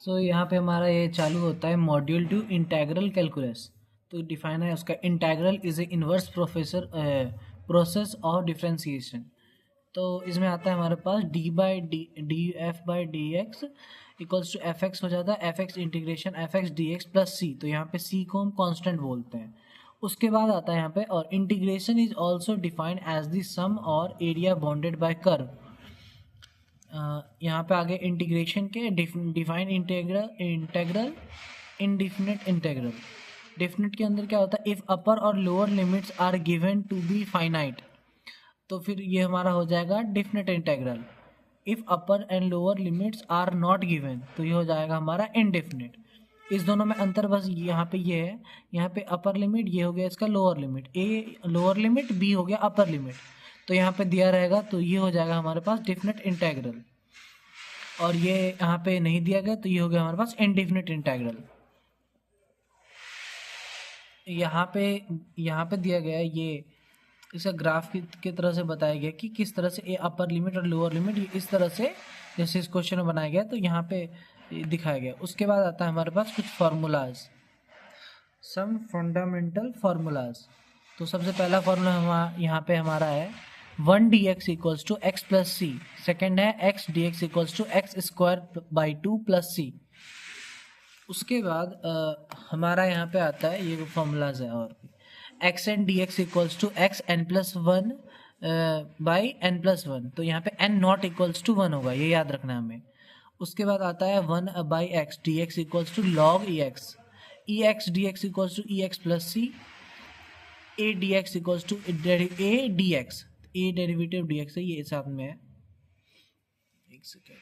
सो यहाँ पे हमारा ये चालू होता है मॉड्यूल 2 इंटेग्रल कैलकुलस। तो डिफाइन है उसका, integral is a inverse process of differentiation. तो इसमें आता है हमारे पास D F by D x equals to F X हो जाता है, F X integration F x D X plus C. तो यहाँ पे सी को हम कांस्टेंट बोलते हैं। उसके बाद आता है यहाँ पे, और integration is also defined as the sum और एरिया बाउंडेड बाय कर्व। यहाँ पे आगे इंटीग्रेशन के define integral indefinite integral. Definite के अंदर क्या होता है, इफ अपर और lower limits are given to be finite, तो फिर ये हमारा हो जाएगा definite integral. If upper and lower limits are not given, तो ये हो जाएगा हमारा इनडिफिनिट। इस दोनों में अंतर बस यहाँ पे ये है, यहाँ पे अपर लिमिट, ये हो गया इसका lower limit, a lower limit, b हो गया अपर लिमिट। तो यहाँ पे दिया रहेगा तो ये हो जाएगा हमारे पास डिफिनिट इंटेग्रल, और ये यहाँ पे नहीं दिया गया तो ये हो गया हमारे पास इनडिफिनिट इंटेग्रल। यहाँ पे दिया गया है ये, इसका ग्राफ की तरह से बताया गया कि किस तरह से ए अपर लिमिट और लोअर लिमिट इस तरह से जैसे इस क्वेश्चन में बनाया गया, तो यहाँ पे दिखाया गया। उसके बाद आता है हमारे पास कुछ फार्मूलाज, सम फंडामेंटल फार्मूलाज। तो सबसे पहला फार्मूला यहाँ पे हमारा है 1 dx equals to X plus C. Second है x dx equals to X square by 2 plus C. उसके बाद हमारा यहाँ पे आता है ये फॉर्मूलाज है, और x N D x equals to x N plus one by N plus one. तो यहाँ पे n not equals to one होगा, ये याद रखना है हमें। उसके बाद आता है 1 by x D x equals to log e x D x equals to e x plus C. A d x equals to a d x, a derivative d x है, ये साथ में है, एक सेकेंड,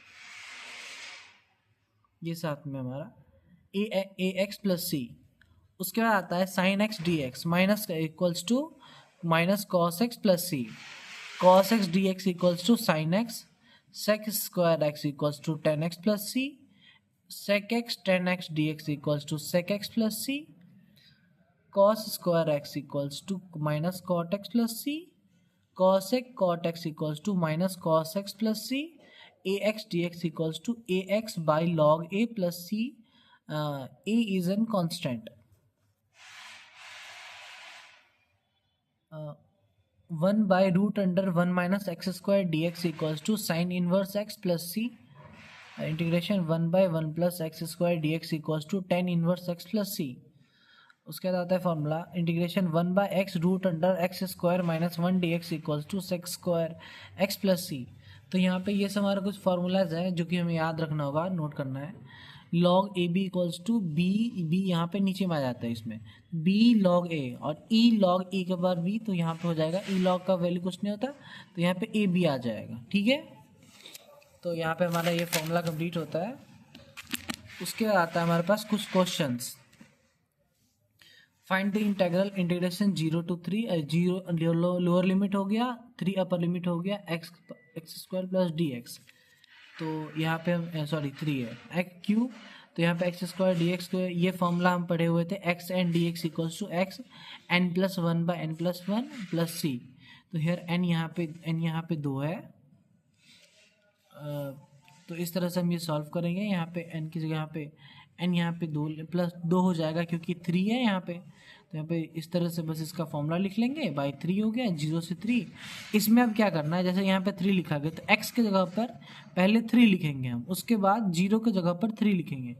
ये साथ में हमारा ए एक्स प्लस सी। उसके बाद आता है sin x D x minus equals to minus cos x plus c. Cos x D x equals to sin x, sec square x equals to tan x plus c. Sec x tan x D x equals to sec x plus c. Cos square x equals to minus cot x plus c. Cosec cot x equals to minus cos x plus C. A x D x equals to A X by log A plus C. A is an constant. 1 by root under 1 minus x square D x equals to sine inverse X plus C. Integration 1 by 1 plus x square D x equals to tan inverse X plus C. उसके बाद आता है formula integration 1 by X root under X square minus 1 D x equals to sec square X plus C. तो यहाँ पे ये सब हमारा कुछ फार्मूलाज है जो कि हमें याद रखना होगा, नोट करना है। Log a b equals to b यहाँ पे नीचे में आ जाता है, इसमें बी लॉग ए और ई लॉग ए के बाद बी, तो यहाँ पे हो जाएगा ई लॉग का वैल्यू कुछ नहीं होता, तो यहाँ पे ए बी आ जाएगा, ठीक है। तो यहाँ पे हमारा ये फॉर्मूला कंप्लीट होता है। उसके बाद आता है हमारे पास कुछ questions. Find the integral integration 0 to 3, 0 lower limit हो गया, 3 अपर लिमिट हो गया, x square plus D x. तो यहाँ पे हम सॉरी 3 है एक्स क्यू, तो यहाँ पे एक्स स्क्वायर डी एक्स, ये फॉर्मूला हम पढ़े हुए थे, X N D x equals to x N plus one by N plus one plus C. तो हेयर एन यहाँ पे 2 है, तो इस तरह से हम ये सॉल्व करेंगे। यहाँ पे एन की जगह यहाँ पे 2 प्लस 2 हो जाएगा क्योंकि 3 है यहाँ पे, तो यहाँ पे इस तरह से बस इसका फॉर्मूला लिख लेंगे, बाई 3 हो गया, 0 से 3। इसमें अब क्या करना है, जैसे यहाँ पे 3 लिखा गया तो x के जगह पर पहले 3 लिखेंगे हम, उसके बाद 0 के जगह पर 3 लिखेंगे।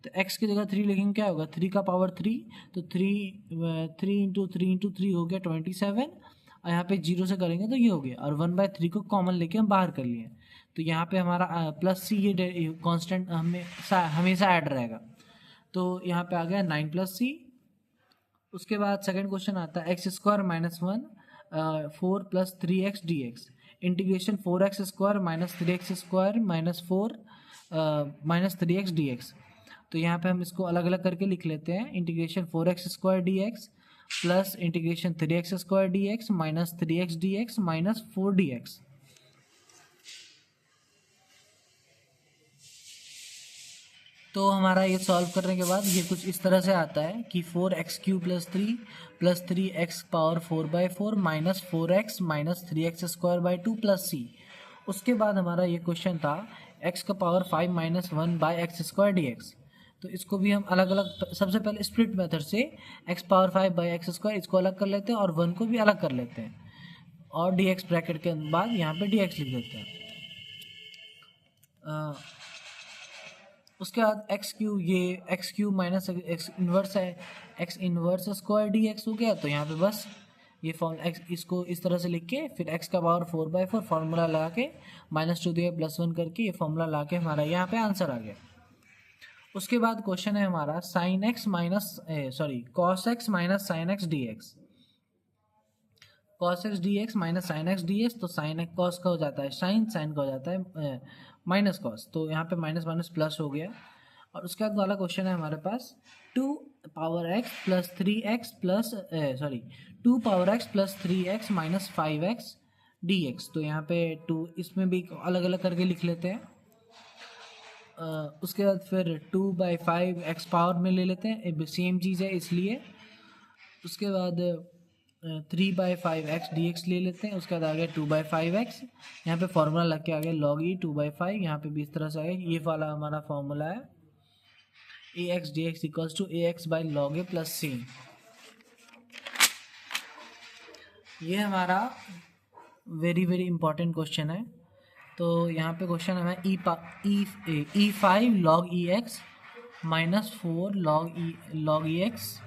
तो x की जगह 3 लिखेंगे, क्या होगा 3 का पावर 3, तो 3 इंटू 3 हो गया 27, और यहाँ पे 0 से करेंगे तो ये हो गया, और 1/3 को कॉमन लेके हम बाहर कर लिए। तो यहाँ पे हमारा प्लस सी ये कांस्टेंट हमेशा ऐड रहेगा, तो यहाँ पे आ गया 9 प्लस सी। उसके बाद सेकंड क्वेश्चन आता है x square minus 1 4 plus 3x D x. Integration 4x square minus 3x square minus 4 minus 3x D x. तो यहाँ पे हम इसको अलग अलग करके लिख लेते हैं, integration 4x square D X plus integration 3x square D x minus 3x D x minus 4 D x. तो हमारा ये सॉल्व करने के बाद ये कुछ इस तरह से आता है कि 4x³ plus 3x power 4/4 minus 4x minus 3x square by 2 plus C. उसके बाद हमारा ये क्वेश्चन था एक्स का power 5 minus 1 by x square D x. तो इसको भी हम अलग अलग, सबसे पहले स्प्लिट मेथड से X power 5 by x square इसको अलग कर लेते हैं और 1 को भी अलग कर लेते हैं, और डी एक्स ब्रैकेट के बाद यहाँ पे डी एक्स लिख देते हैं। उसके बाद एक्स क्यू, ये X cube minus X inverse है, X inverse square D X हो गया। तो यहाँ पे बस ये फॉर्म एक्स इसको इस तरह से लिख के फिर एक्स का पावर 4/4 फार्मूला लगा के -2 दिया +1 करके ये फॉर्मूला ला के हमारा यहाँ पे आंसर आ गया। उसके बाद क्वेश्चन है हमारा sine x minus cos x minus sign x D x. Cos x D x minus sign x D x, तो साइन एक्स कॉस का हो जाता है साइन, साइन का हो जाता है माइनस कॉस, तो यहाँ पे माइनस माइनस प्लस हो गया। और उसके बाद वाला क्वेश्चन है हमारे पास 2 power x plus 3x plus 2 power x plus 3x minus 5x D x. तो यहाँ पे 2 इसमें भी अलग अलग करके लिख लेते हैं। उसके बाद फिर 2/5 एक्स पावर में ले लेते हैं, सेम चीज़ है इसलिए। उसके बाद 3/5 एक्स डी एक्स ले लेते हैं। उसके बाद आ गया 2/5 एक्स, यहाँ पे फॉर्मूला लग के आ गया log e 2/5, यहाँ पे भी इस तरह से आ गया। ये वाला हमारा फॉर्मूला है A x D x equals to A X by log A plus C. ये हमारा वेरी वेरी इंपॉर्टेंट क्वेश्चन है। तो यहाँ पे क्वेश्चन है ई 5 log e x minus 4 log e x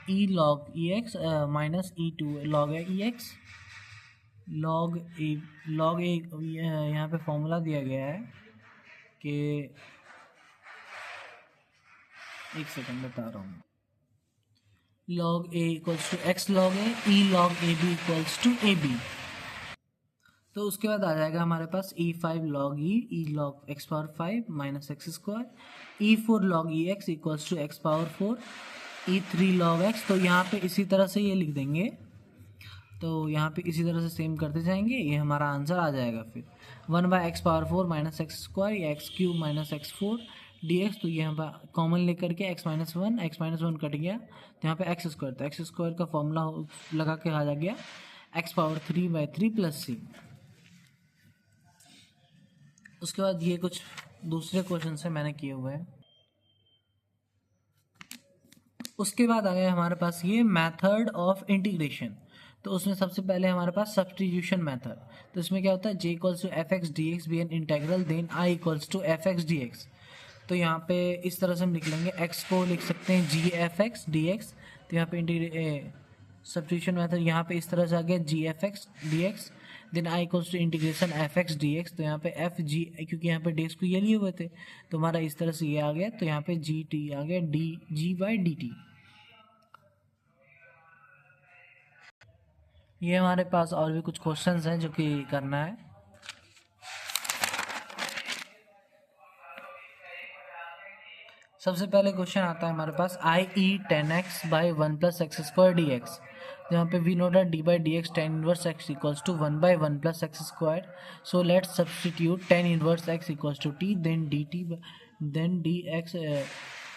ई log e x minus E2 log e x log ए यहाँ पे formula दिया गया है कि, एक सेकंड बता रहा हूँ, log a equals to x log a e log a b equals to a b. तो उसके बाद आ जाएगा हमारे पास E5 log e log x power 5 minus x square, E4 log e x equals to x power 4, E3 log x. तो यहाँ पे इसी तरह से ये लिख देंगे, तो यहाँ पे इसी तरह से सेम करते जाएंगे, ये हमारा आंसर आ जाएगा। फिर 1/x power 4 minus x square या X cube minus x4 dx। तो ये हम कॉमन लेकर के x माइनस वन कट गया, तो यहाँ पे एक्स स्क्वायर, तो एक्स स्क्वायर का फॉर्मूला लगा के आ गया x पावर 3/3 प्लस सी। उसके बाद ये कुछ दूसरे क्वेश्चन से मैंने किए हुए हैं। उसके बाद आ गया हमारे पास ये मेथड ऑफ इंटीग्रेशन। तो उसमें सबसे पहले हमारे पास सब्स्टिट्यूशन मेथड। तो इसमें क्या होता है, j equals to F x D x b n integral then i equals to F x D x. तो यहाँ पे इस तरह से हम लिख लेंगे, x को लिख सकते हैं जी एफ एक्स डी एक्स। तो यहाँ पे सब्स्टिट्यूशन मेथड यहाँ पे इस तरह से आ गया जी F x D X then i equals to integration F x D x. तो यहाँ पे एफ जी, क्योंकि यहाँ पे डी एक्स को ये लिए हुए थे तो हमारा इस तरह से ये आ गया। तो यहाँ पे जी टी आ गया D G by D t. ये हमारे पास और भी कुछ क्वेश्चंस हैं जो कि करना है। सबसे पहले क्वेश्चन आता है हमारे पास I e 10x by 1 plus x square D x. जहाँ पे we know that d by D x tan inverse x equals to 1/1 plus x square. So let's substitute tan inverse x equals to T, then d t, then d x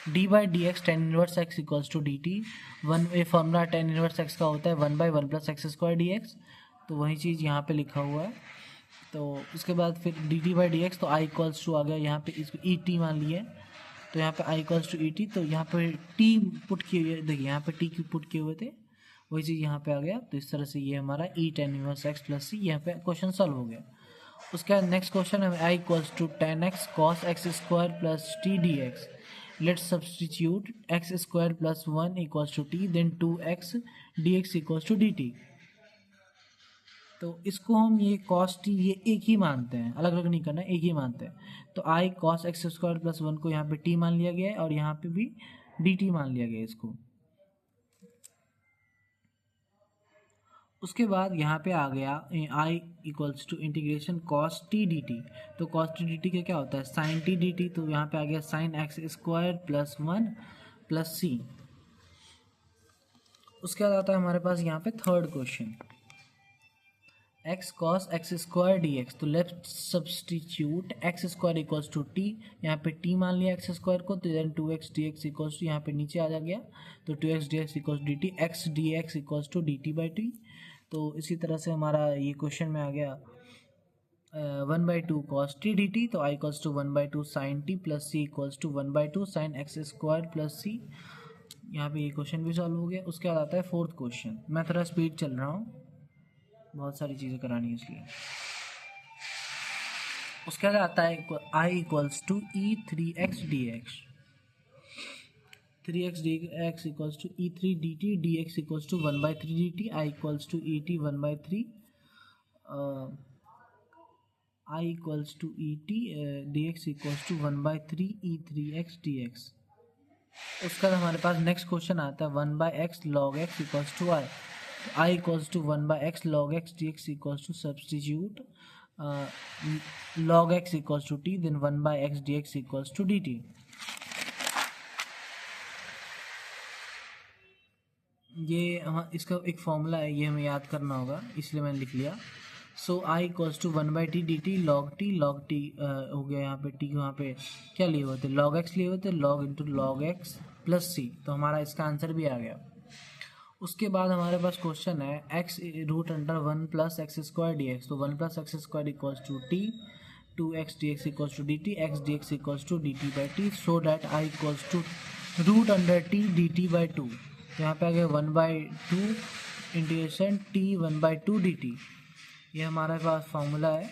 d by D x tan inverse x equals to D t. ये formula tan inverse x का होता है 1/1 plus x square D x. तो वही चीज़ यहाँ पे लिखा हुआ है। तो उसके बाद फिर D t by D x, तो आई इक्वल्स टू आ गया यहाँ पे, इसको ई टी मान लिए। तो यहाँ पे आई इक्वल्स टू ई टी, तो यहाँ पे टी पुट किए हुए, देखिए यहाँ पे टी क्यू पुट किए हुए थे, वही चीज़ यहाँ पे आ गया। तो इस तरह से ये हमारा ई टेन इनवर्स एक्स प्लस सी, यहाँ पे क्वेश्चन सॉल्व हो गया। उसके बाद नेक्स्ट क्वेश्चन है I equals to 10x cos X square plus T D X. Let's substitute X square plus 1 equals to T, then 2x D x equals to D T. तो इसको हम ये cos T ये एक ही मानते हैं, अलग अलग नहीं करना, एक ही मानते हैं। तो I cos X square plus 1 को यहाँ पे टी मान लिया गया है और यहाँ पे भी डी टी मान लिया गया है इसको। उसके बाद यहाँ पे आ गया I equals to integration cos T D T. तो कॉस टी डी टी का क्या होता है, साइन टी डी टी। तो यहाँ पे आ गया sine X square plus 1 plus C. उसके बाद आता है हमारे पास यहाँ पे third question, X cos X square D x. तो left substitute X square equals to T, यहाँ पे टी मान लिया एक्स स्क्वायर को, तो then 2x D x equals to, यहाँ पे नीचे आ जा गया, तो 2x D x equals D T, x D x equals to D t by t. तो इसी तरह से हमारा ये क्वेश्चन में आ गया 1/2 cos t dt, तो I equals to 1/2 sin t plus c equals to 1/2 sin x square plus c। यहाँ पे ये क्वेश्चन भी सॉल्व हो गया। उसके बाद आता है फोर्थ क्वेश्चन। मैं थोड़ा स्पीड चल रहा हूँ, बहुत सारी चीज़ें करानी है इसलिए। उसके बाद आता है I equals to e3x dx, 3x dx equals to e3 dt, dx equals to 1/3 dt, I equals to et 1/3, I equals to et dx equals to 1/3 e3x dx। उसके बाद हमारे पास नेक्स्ट क्वेश्चन आता है 1/x log x equals to I, I equals to 1/x log x dx equals to substitute log x equals to t, then 1/x dx equals to dt। ये इसका एक formula है, ये हमें याद करना होगा, इसलिए मैंने लिख लिया। So I equals to 1/t dt log t हो गया। यहाँ पे t वहाँ पे क्या लिए हुए थे, log x लिए हुए थे, log into log x plus c, तो हमारा इसका आंसर भी आ गया। उसके बाद हमारे पास क्वेश्चन है x root under 1 plus x square D x, तो 1 plus x square equals to t, 2x dx equals to D T, x D x equals to D t by t, so that I equals to root under t D t by two. तो यहाँ पे आ गया 1/2 integration T 1/2 d t. ये हमारे पास formula है,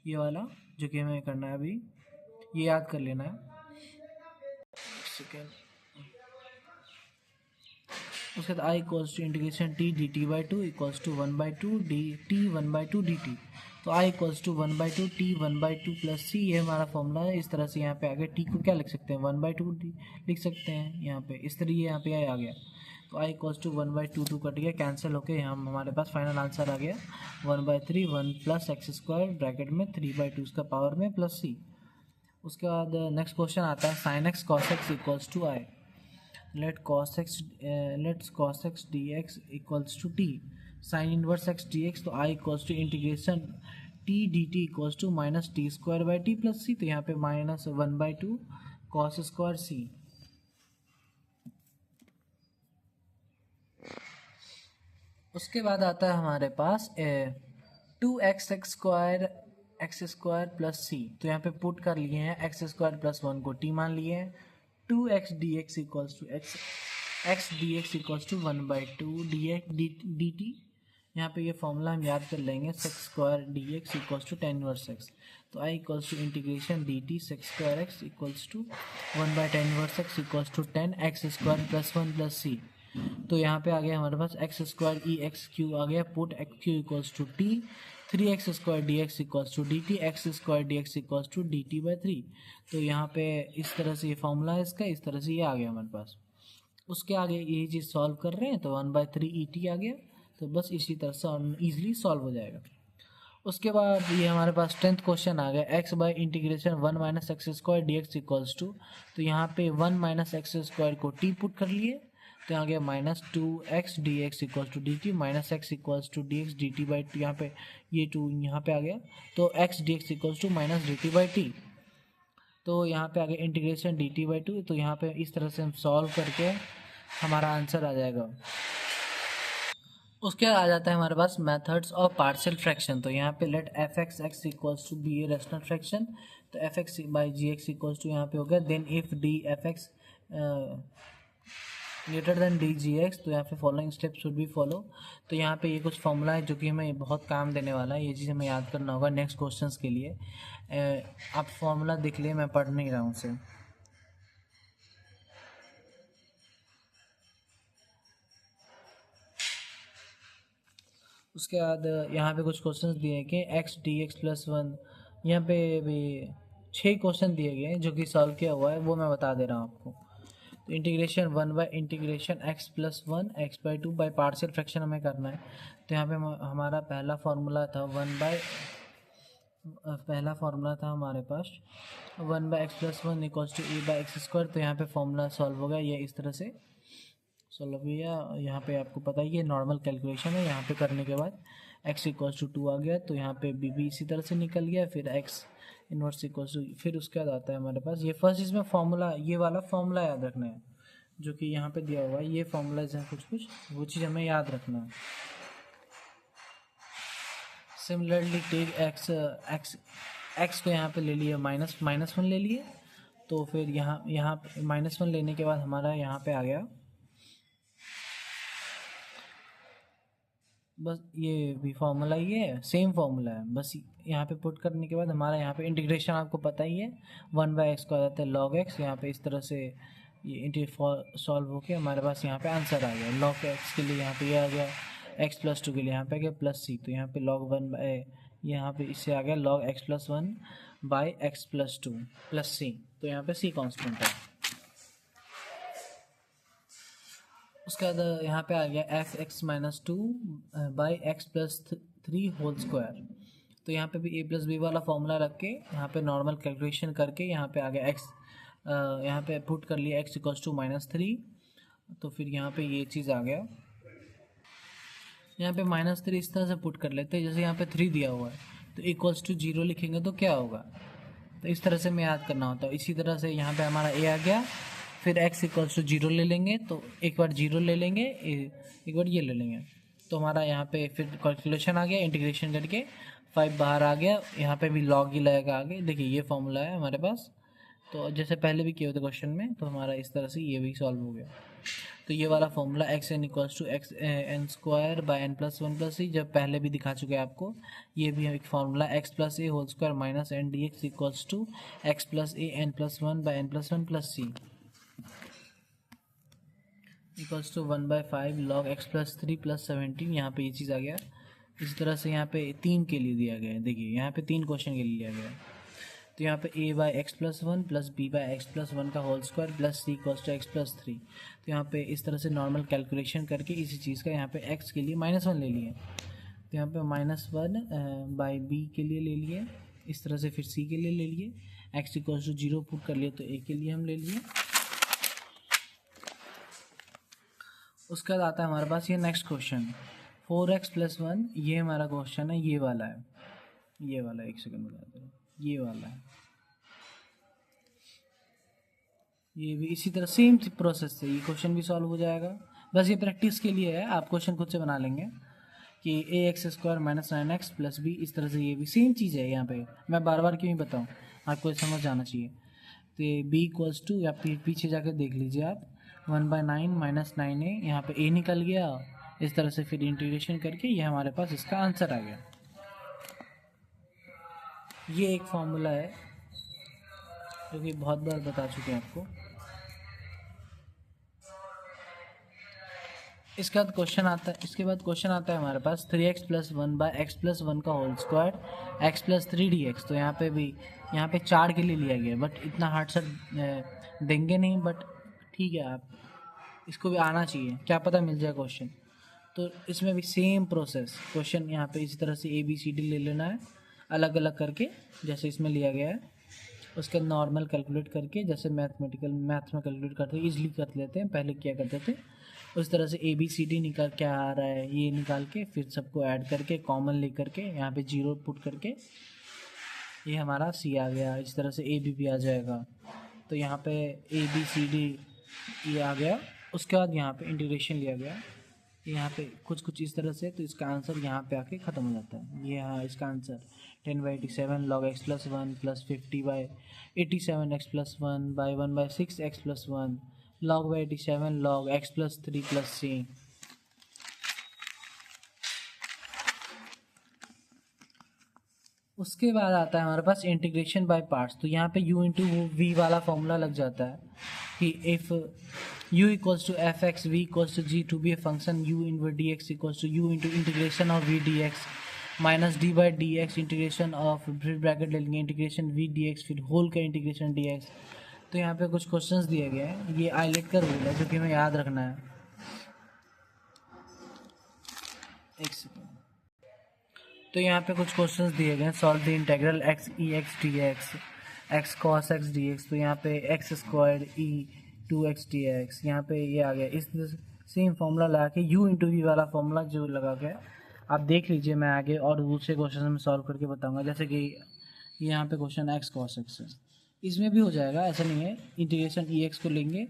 ये वाला जो कि हमें करना है अभी, ये याद कर लेना है। सेकेंड, उसके बाद I equals to integration t D t by two equals to 1/2 d t 1/2 d T, तो I equals to 1/2 t 1/2 plus C, ये हमारा फॉर्मूला है। इस तरह से यहाँ पे आगे टी को क्या लिख सकते हैं, 1/2 लिख सकते हैं यहाँ पे, इस तरह ये यहाँ पे आ गया। तो आई इक्वल्स टू 1/2, 2 कट गया, कैंसिल होके यहाँ हमारे पास फाइनल आंसर आ गया 1/3 1 प्लस एक्स स्क्वायर ब्रैकेट में 3/2 इसका पावर में प्लस सी। उसके बाद नेक्स्ट क्वेश्चन आता है sin x cos x equals to I, let's cos x dx equals to t, sin inverse x dx, तो I equals to integration t dt equals to minus t square by t plus C, तो यहाँ पे minus 1/2 cos square सी। उसके बाद आता है हमारे पास 2x x square plus C, तो यहाँ पे पुट कर लिए हैं एक्स स्क्वायर प्लस 1 को t मान लिए हैं, 2x dx equals to x dx equals to 1/2 d t. यहाँ पे ये फॉर्मूला हम याद कर लेंगे, sec square dx equals to 10 inverse x, तो I equals to integration dt sec square x equals to 1/10 inverse x equals to 10 x square plus 1 plus C. तो यहाँ पे आ गया हमारे पास x square e x q आ गया, put x q equals to t, 3x square D x equals to D T, x square D x equals to D t by 3। तो यहाँ पे इस तरह से ये फॉर्मूला है इसका, इस तरह से ये आ गया हमारे पास। उसके आगे ये चीज़ सॉल्व कर रहे हैं तो 1/3 ई टी आ गया, तो बस इसी तरह से ईजिली सॉल्व हो जाएगा। उसके बाद ये हमारे पास 10th क्वेश्चन आ गया x by integration 1 minus x square D x equals to, तो यहाँ पे 1 माइनस एक्स स्क्वायर को t पुट कर लिए, तो यहाँ गया minus 2x D x equals to D t, minus x equals to d x d t by two, यहाँ पे ये 2 यहाँ पे आ गया, तो x d x equals to minus d t by t, तो यहाँ पे आ गया integration d t by two. तो यहाँ पे इस तरह से हम सॉल्व करके हमारा आंसर आ जाएगा। उसके बाद आ जाता है हमारे पास मेथड्स ऑफ पार्शियल फ्रैक्शन, तो यहाँ पे let f x x equals to be a rational fraction, तो f x by g x equals to यहाँ पे हो गया, then if d f x greater than d g x, तो यहाँ पे following step should be follow. तो यहाँ पे ये कुछ फॉर्मूला है जो कि हमें बहुत काम देने वाला है, ये चीज़ हमें याद करना होगा नेक्स्ट क्वेश्चंस के लिए। आप फॉर्मूला देख लिए, मैं पढ़ नहीं रहा हूँ उसे। उसके बाद यहाँ पे कुछ क्वेश्चंस दिए हैं कि एक्स डी एक्स प्लस 1, यहाँ पे भी 6 क्वेश्चन दिए गए हैं जो कि सॉल्व किया हुआ है, वो मैं बता दे रहा हूँ आपको। तो integration 1 by integration x plus 1 x by 2 by partial fraction हमें करना है। तो यहाँ पे हमारा पहला फार्मूला था पहला फार्मूला था हमारे पास 1 by x plus 1 equals to a by x square, तो यहाँ पे फार्मूला सॉल्व हो गया, ये इस तरह से सॉल्व हो गया। यहाँ पे आपको पता ही है नॉर्मल कैलकुलेशन है, यहाँ पे करने के बाद x इक्वल्स टू 2 आ गया, तो यहाँ पे बी इसी तरह से निकल गया, फिर x इनवर्स इक्वल्स टू, फिर उसके बाद आता है हमारे पास ये फर्स्ट, इसमें फॉर्मूला ये वाला फॉर्मूला याद रखना है जो कि यहाँ पे दिया हुआ है, ये फॉर्मूलाज हैं कुछ वो चीज़ हमें याद रखना है। Similarly take x x x को यहाँ पे ले लिए -1 ले लिए, तो फिर यहाँ -1 लेने के बाद हमारा यहाँ पे आ गया बस ये भी फार्मूला ही है, सेम फार्मूला है, बस यहाँ पे पुट करने के बाद हमारा यहाँ पे इंटीग्रेशन आपको पता ही है 1/x को आ जाता है log x। यहाँ पे इस तरह से ये सॉल्व होके हमारे पास यहाँ पे आंसर आ गया। log x के लिए यहाँ पे ये आ गया, x+2 के लिए यहाँ पे आ गया +c, तो यहाँ पे log 1 यहाँ पे इससे आ गया log x+1/x+2 +c, तो यहाँ पे c कांस्टेंट है। उसके बाद यहाँ पे आ गया fx-2/x+3 होल स्क्वायर, तो यहाँ पे भी a+b वाला फॉर्मूला रख के यहाँ पे नॉर्मल कैलकुलेशन करके यहाँ पे आ गया x, यहाँ पे पुट कर लिया x = -3, तो फिर यहाँ पे ये चीज़ आ गया। यहाँ पे -3 इस तरह से पुट कर लेते हैं, जैसे यहाँ पे 3 दिया हुआ है तो =0 लिखेंगे तो क्या होगा, तो इस तरह से हमें याद करना होता है। इसी तरह से यहाँ पे हमारा a आ गया, फिर x = 0 ले लेंगे, तो एक बार 0 ले लेंगे, एक बार ये ले लेंगे, तो हमारा यहाँ पे फिर कैलकुलेशन आ गया, इंटीग्रेशन करके 5 बाहर आ गया, यहाँ पे भी log ही लगेगा आगे। देखिए ये फॉर्मूला है हमारे पास, तो जैसे पहले भी किए होते क्वेश्चन में, तो हमारा इस तरह से ये भी सॉल्व हो गया। तो ये वाला फॉर्मूला xn = xn²/n+1+c, जब पहले भी दिखा चुके हैं आपको, ये भी एक formula x+a² - n dx = x+a n+1/n+1+c = 1/5 log x+3 + 17। यहाँ पे ये चीज़ आ गया। इसी तरह से यहाँ पे 3 के लिए दिया गया है, देखिए यहाँ पे 3 क्वेश्चन के लिए लिया गया है, तो यहाँ पे a/x+1 + b/x+1 का होल स्क्वायर + c = x+3, तो यहाँ पे इस तरह से नॉर्मल कैलकुलेशन करके इसी चीज़ का यहाँ पे x के लिए -1 ले लिए, तो यहाँ पे -1/b के लिए ले लिए, इस तरह से फिर c के लिए ले लिए, x = 0 पुट कर लिए तो a के लिए हम ले लिए। उसके बाद आता है हमारे पास ये नेक्स्ट क्वेश्चन 4x+1, ये हमारा क्वेश्चन है, ये वाला है, ये वाला, एक सेकंड बता दो, ये वाला है, ये भी इसी तरह सेम प्रोसेस से ये क्वेश्चन भी सॉल्व हो जाएगा। बस ये प्रैक्टिस के लिए है, आप क्वेश्चन खुद से बना लेंगे कि ax² - 9x + b, इस तरह से ये भी सेम चीज़ है। यहाँ पे मैं बार बार क्यों ही बताऊँ, आपको समझ जाना चाहिए। तो ये b = या पीछे जाकर देख लीजिए आप, 1/9 - 9a, यहाँ पे a निकल गया, इस तरह से फिर इंटीग्रेशन करके ये हमारे पास इसका आंसर आ गया। ये एक फॉर्मूला है जो कि बहुत बार बता चुके हैं आपको। इसके बाद क्वेश्चन आता है हमारे पास 3x + 1/x+1 का होल स्क्वायर x+3 dx, तो यहाँ पे भी यहाँ पे 4 के लिए लिया गया, बट इतना हार्ड सा देंगे नहीं, बट ठीक है, आप इसको भी आना चाहिए, क्या पता मिल जाए क्वेश्चन। तो इसमें भी सेम प्रोसेस, क्वेश्चन यहाँ पे इसी तरह से ABCD ले लेना है अलग अलग करके, जैसे इसमें लिया गया है, उसके नॉर्मल कैलकुलेट करके, जैसे मैथ में कैलकुलेट करते हैं, ईजिली कर लेते हैं, पहले क्या करते थे, उस तरह से ABCD निकाल क्या आ रहा है ये निकाल के फिर सबको ऐड करके कॉमन ले करके यहाँ पे 0 पुट करके ये हमारा C आ गया। इस तरह से AB भी आ जाएगा, तो यहाँ पे ABCD ये आ गया। उसके बाद यहाँ पे इंटीग्रेशन लिया गया, यहाँ पे कुछ इस तरह से, तो इसका आंसर यहाँ पे आके ख़त्म हो जाता है। ये हाँ इसका answer 10/87 log x+1 + 50/87 x+1/1/6 x+1 log/87 log x+3 + c। उसके बाद आता है हमारे पास इंटीग्रेशन बाय पार्ट्स, तो यहाँ पे u इंटू वी वाला फॉर्मूला लग जाता है कि if u = fx v = g to be a function u inverse dx = u into integration of v dx minus d/dx integration of, फिर ब्रैकेट ले लेंगे, इंटीग्रेशन v dx, फिर होल का इंटीग्रेशन dx। तो यहाँ पे कुछ क्वेश्चंस दिए गए हैं, ये आईलेट का रूल है जो कि हमें याद रखना है। एक सेकेंड, तो यहाँ पे कुछ क्वेश्चंस दिए गए हैं, solve the integral x e x dx x cos x dx, तो यहाँ पे x² e 2x dx, यहाँ पे ये आ गया। इस सेम फॉर्मूला लगा के u इंटू वी वाला फॉर्मूला जो लगा के आप देख लीजिए, मैं आगे और दूसरे क्वेश्चन में सॉल्व करके बताऊंगा। जैसे कि यहाँ पे क्वेश्चन x cos x है, इसमें भी हो जाएगा, ऐसा नहीं है। इंटीग्रेशन ex को लेंगे,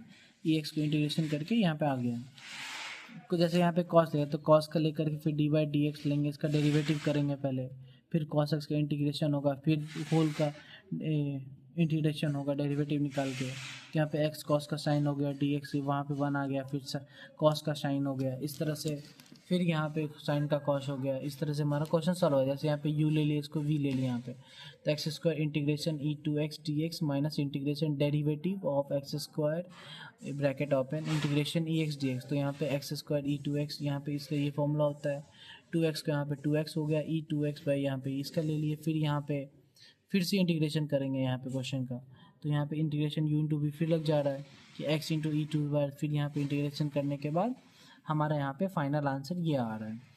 ex को इंटीग्रेशन करके यहाँ पे आ गया, जैसे यहाँ पे cos है तो cos का लेकर के फिर d/dx लेंगे, इसका डेरिवेटिव करेंगे पहले, फिर cos x का इंटीग्रेशन होगा, फिर होल का इंटीग्रेशन होगा डेरिवेटिव निकाल के। तो यहाँ पे x cos का साइन हो गया, dx वहाँ पे 1 आ गया, फिर cos का साइन हो गया, इस तरह से फिर यहाँ पे साइन का cos हो गया। इस तरह से हमारा क्वेश्चन सॉल्व हो गया। जैसे यहाँ पे u ले लिया, इसको v ले लिया यहाँ पे, तो x square integration e two x D x minus integration derivative of x square bracket open integration e x D x. तो यहाँ पे x square e two x, यहाँ पे इसका ये फॉर्मूला होता है, 2x का यहाँ पे 2x हो गया, ई 2x बाई यहाँ पे इसका ले लिए। फिर यहाँ पे फिर से इंटीग्रेशन करेंगे यहाँ पे क्वेश्चन का, तो यहाँ पे इंटीग्रेशन u इंटू वी फिर लग जा रहा है कि x इंटू ई टू बार, फिर यहाँ पे इंटीग्रेशन करने के बाद हमारा यहाँ पे फाइनल आंसर ये आ रहा है।